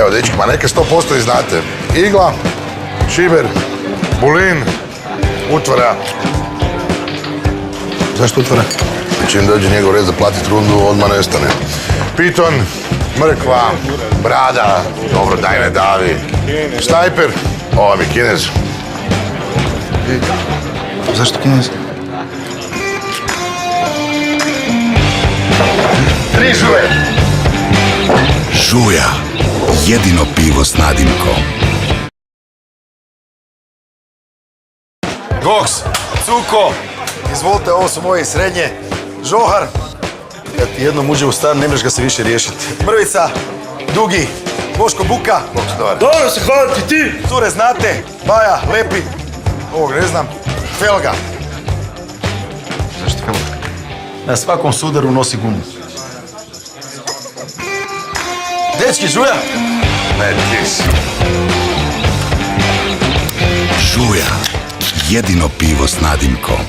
Evo, dečki, ma neke 100% i znate. Igla, šiber, bulin, utvara. Zašto utvara? Čim dođe njegov red za platit rundu, odmah nestane. Piton, mrkva, brada, dobro, daj ne davi. Snajper, ovo mi Kinez. Zašto Kinez? 3 žuje! Žuja, jedino pivo s nadimkom. Goks, Cuko, izvolite, ovo su moje srednje. Žohar, kad ti jednom uđe u stan, ne možeš ga se više riješiti. Mrvica, Dugi, Boško Buka. Dobro se hvaliti ti! Cure znate, Baja, Lepi, ovog ne znam, Felga. Zašto Felga? Na svakom sudaru nosi gumu. Dečki, Žuja! Ne, ti si. Žuja, jedino pivo s nadimkom.